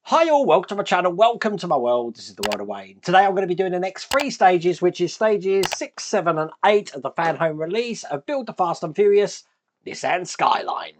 Hi all, welcome to my channel, welcome to my world. This is the world of Wayne. Today I'm going to be doing the next 3 stages, which is stages 6, 7 and 8 of the fan home release of Build the Fast and Furious Nissan Skyline.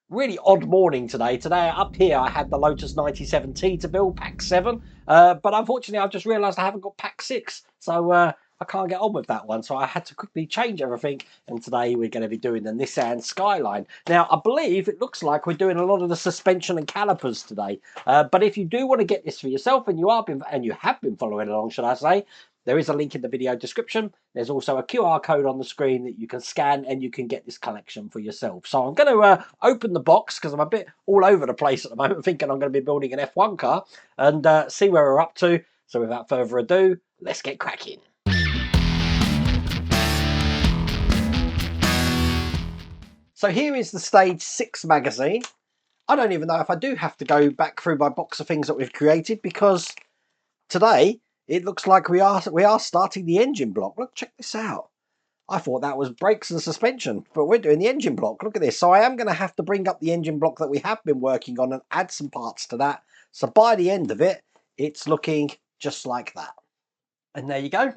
Really odd morning today. Today up here I had the Lotus 97T to build, pack 7, but unfortunately I've just realised I haven't got pack 6, so I can't get on with that one, so I had to quickly change everything, and today we're going to be doing the Nissan Skyline. Now I believe it looks like we're doing a lot of the suspension and calipers today, but if you do want to get this for yourself, and you have been following along, should I say, there is a link in the video description. There's also a QR code on the screen that you can scan and you can get this collection for yourself. So I'm going to open the box because I'm a bit all over the place at the moment, thinking I'm going to be building an F1 car, and see where we're up to. So without further ado, let's get cracking. So here is the Stage 6 magazine. I don't even know if I do have to go back through my box of things that we've created, because today it looks like we are starting the engine block. Look, check this out. I thought that was brakes and suspension, but we're doing the engine block. Look at this. So I am going to have to bring up the engine block that we have been working on and add some parts to that. So by the end of it, it's looking just like that. And there you go.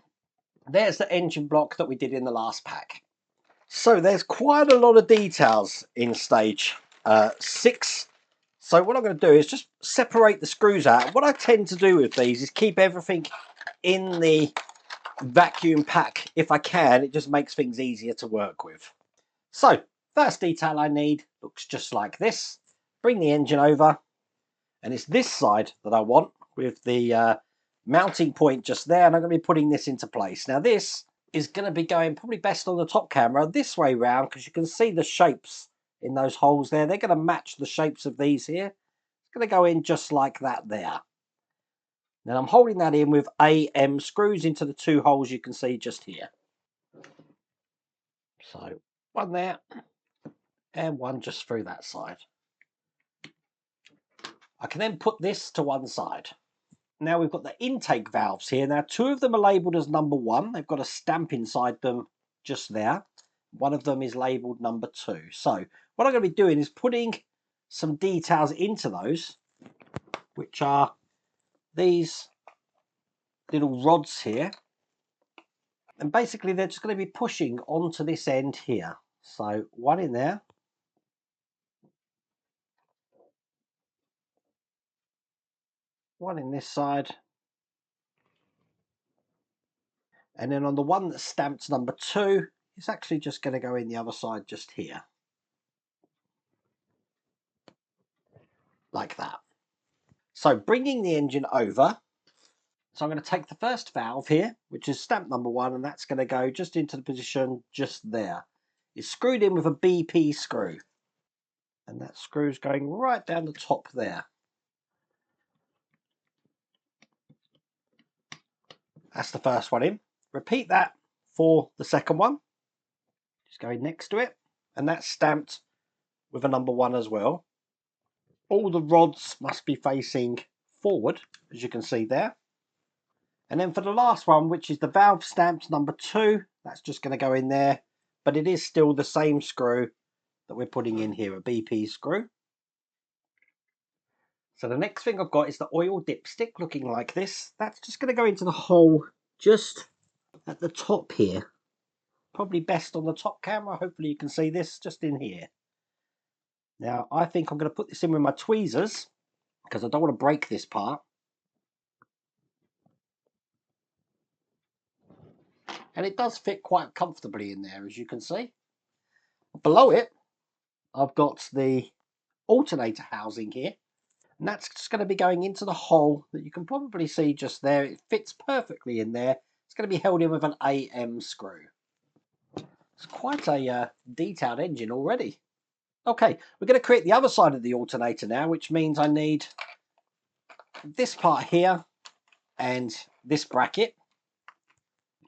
There's the engine block that we did in the last pack. So there's quite a lot of details in stage 6. So what I'm going to do is just separate the screws out. What I tend to do with these is keep everything in the vacuum pack if I can. It just makes things easier to work with. So first detail I need looks just like this. Bring the engine over, and it's this side that I want, with the mounting point just there, and I'm going to be putting this into place. Now this is going to be going probably best on the top camera this way round, because you can see the shapes in those holes there. They're going to match the shapes of these here. It's going to go in just like that there. Then I'm holding that in with AM screws into the 2 holes you can see just here. So one there and one just through that side. I can then put this to one side. Now we've got the intake valves here. Now 2 of them are labelled as number 1. They've got a stamp inside them just there. One of them is labelled number 2. So what I'm going to be doing is putting some details into those, which are these little rods here. And basically they're just going to be pushing onto this end here. So one in there. One in this side. And then on the one that's stamped number 2, it's actually just going to go in the other side just here. Like that. So bringing the engine over. So I'm going to take the first valve here, which is stamp number 1, and that's going to go just into the position just there. It's screwed in with a BP screw. And that screw's going right down the top there. That's the first one in. Repeat that for the second one. Just going next to it. And that's stamped with a number 1 as well. All the rods must be facing forward, as you can see there. And then for the last one, which is the valve stamped number 2, that's just going to go in there. But it is still the same screw that we're putting in here, a BP screw. So the next thing I've got is the oil dipstick, looking like this. That's just going to go into the hole just at the top here. Probably best on the top camera. Hopefully you can see this just in here. Now I think I'm going to put this in with my tweezers, because I don't want to break this part. And it does fit quite comfortably in there, as you can see. Below it, I've got the alternator housing here. And that's just going to be going into the hole that you can probably see just there. It fits perfectly in there. It's going to be held in with an AM screw. It's quite a detailed engine already. Okay, we're going to create the other side of the alternator now, which means I need this part here and this bracket.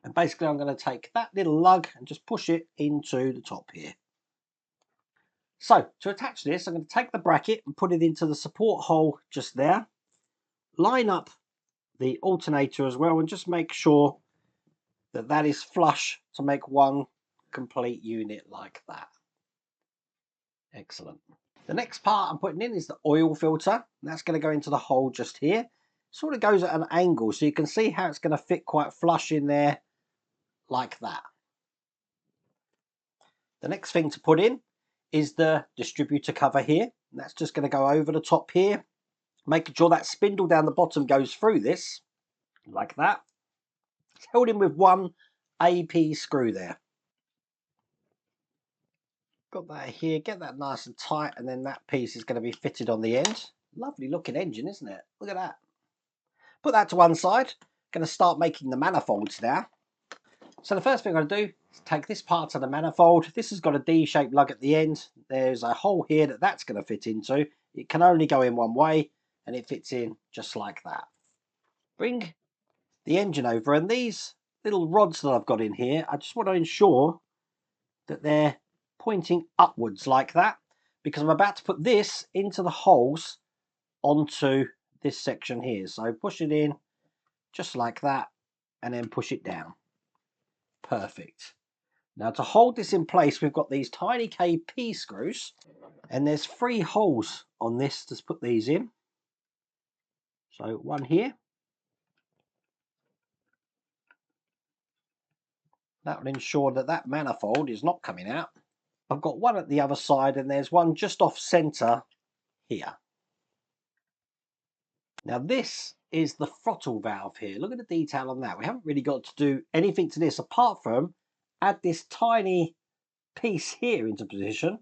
And basically I'm going to take that little lug and just push it into the top here. So to attach this, I'm going to take the bracket and put it into the support hole just there. Line up the alternator as well, and just make sure that is flush to make one complete unit like that. Excellent. The next part I'm putting in is the oil filter. That's going to go into the hole just here. Sort of goes at an angle, so you can see how it's going to fit quite flush in there like that. The next thing to put in is the distributor cover here. That's just going to go over the top here, making sure that spindle down the bottom goes through this like that. It's held in with one AP screw there. Got that here, get that nice and tight, and then that piece is going to be fitted on the end. Lovely looking engine, isn't it? Look at that. Put that to one side. Going to start making the manifolds now. So the first thing I'm going to do is take this part of the manifold. This has got a D-shaped lug at the end. There's a hole here that's going to fit into. It can only go in one way, and it fits in just like that. Bring the engine over, and these little rods that I've got in here, I just want to ensure that they're pointing upwards like that, because I'm about to put this into the holes onto this section here. So push it in just like that, and then push it down. Perfect. Now to hold this in place, we've got these tiny KP screws, and there's 3 holes on this to put these in. So one here. That will ensure that that manifold is not coming out. I've got one at the other side, and there's one just off center here. Now this is the throttle valve here. Look at the detail on that. We haven't really got to do anything to this apart from add this tiny piece here into position,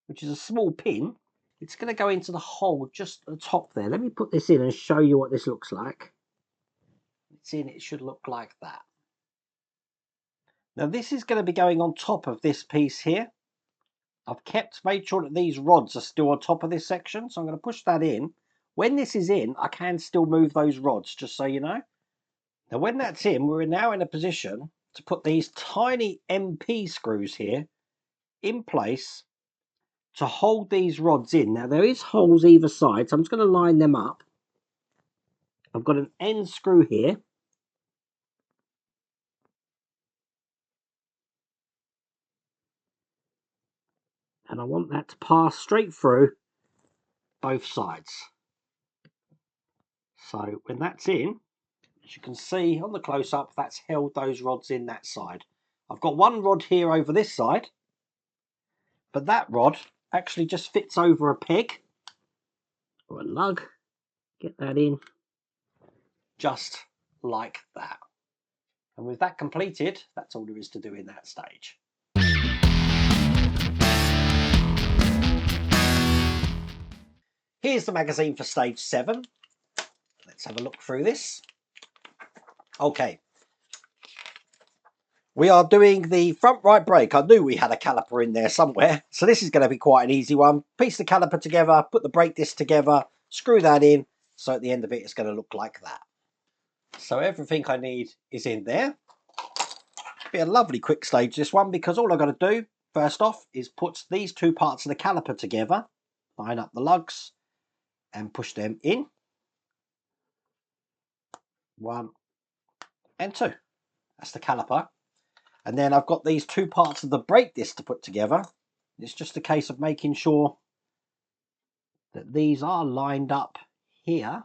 which is a small pin. It's going to go into the hole just at the top there. Let me put this in and show you what this looks like. It's in, it should look like that. Now this is going to be going on top of this piece here. I've made sure that these rods are still on top of this section, so I'm going to push that in. When this is in, I can still move those rods, just so you know. Now when that's in, we're now in a position to put these tiny MP screws here in place to hold these rods in. Now there is holes either side, so I'm just going to line them up. I've got an end screw here. And I want that to pass straight through both sides. So when that's in, as you can see on the close-up, that's held those rods in that side. I've got one rod here over this side, but that rod actually just fits over a peg or a lug. Get that in just like that. And with that completed, that's all there is to do in that stage. Here's the magazine for stage 7. Let's have a look through this. Okay. We are doing the front right brake. I knew we had a caliper in there somewhere. So this is going to be quite an easy one. Piece the caliper together, put the brake disc together, screw that in. So at the end of it, it's going to look like that. So everything I need is in there. Be a lovely quick stage this one, because all I've got to do first off is put these 2 parts of the caliper together, line up the lugs and push them in. 1 and 2. That's the caliper. And then I've got these 2 parts of the brake disc to put together. It's just a case of making sure that these are lined up here.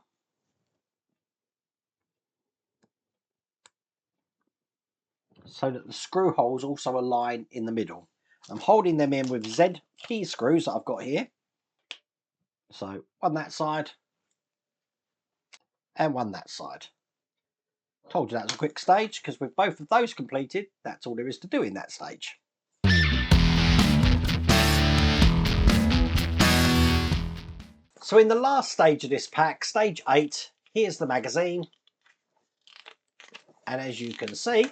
So that the screw holes also align in the middle. I'm holding them in with ZP screws that I've got here. So one that side and one that side. Told you that was a quick stage, because with both of those completed, that's all there is to do in that stage. So in the last stage of this pack, stage 8, here's the magazine. And as you can see,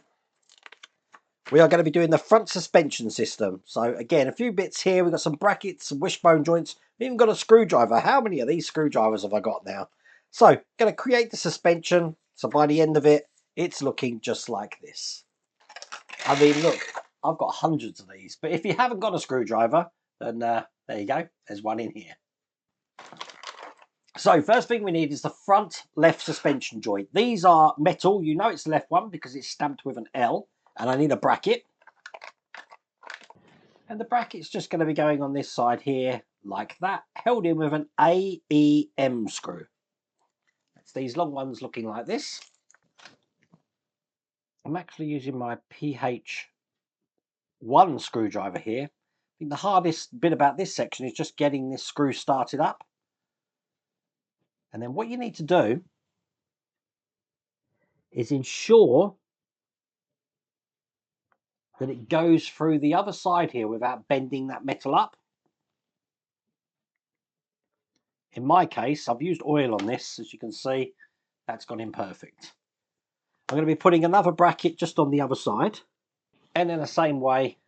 we are going to be doing the front suspension system. So again, a few bits here. We've got some brackets, some wishbone joints. We've even got a screwdriver. How many of these screwdrivers have I got now? So, going to create the suspension. So by the end of it, it's looking just like this. I mean, look, I've got hundreds of these. But if you haven't got a screwdriver, then there you go. There's one in here. So first thing we need is the front left suspension joint. These are metal. You know it's the left one because it's stamped with an L, and I need a bracket. And the bracket's just going to be going on this side here like that, held in with an AEM screw. It's these long ones looking like this. I'm actually using my PH1 screwdriver here. I think the hardest bit about this section is just getting this screw started up. And then what you need to do is ensure that it goes through the other side here without bending that metal up. In my case, I've used oil on this, as you can see, that's gone in perfect. I'm going to be putting another bracket just on the other side, and in the same way,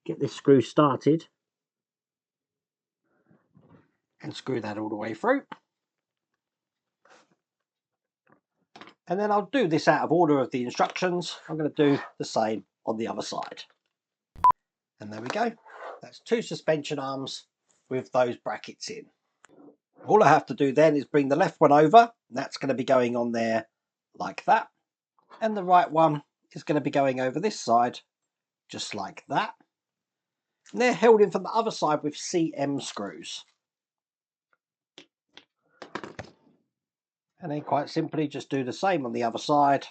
get this screw started and screw that all the way through. And then I'll do this out of order of the instructions. I'm going to do the same on the other side. And there we go. That's 2 suspension arms with those brackets in. All I have to do then is bring the left one over, and that's going to be going on there like that. And the right one is going to be going over this side, just like that. And they're held in from the other side with CM screws. And then quite simply just do the same on the other side.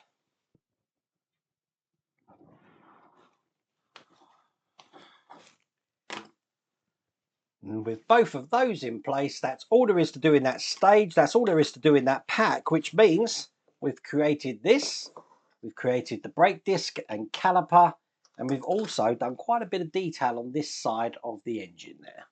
And with both of those in place, that's all there is to do in that stage. That's all there is to do in that pack, which means we've created this. We've created the brake disc and caliper, and we've also done quite a bit of detail on this side of the engine there.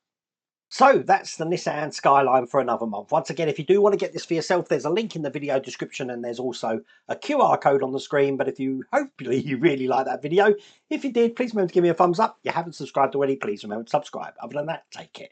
So that's the Nissan Skyline for another month. Once again, if you do want to get this for yourself, there's a link in the video description, and there's also a QR code on the screen. But hopefully you really like that video. If you did, please remember to give me a thumbs up. If you haven't subscribed already, please remember to subscribe. Other than that, take care.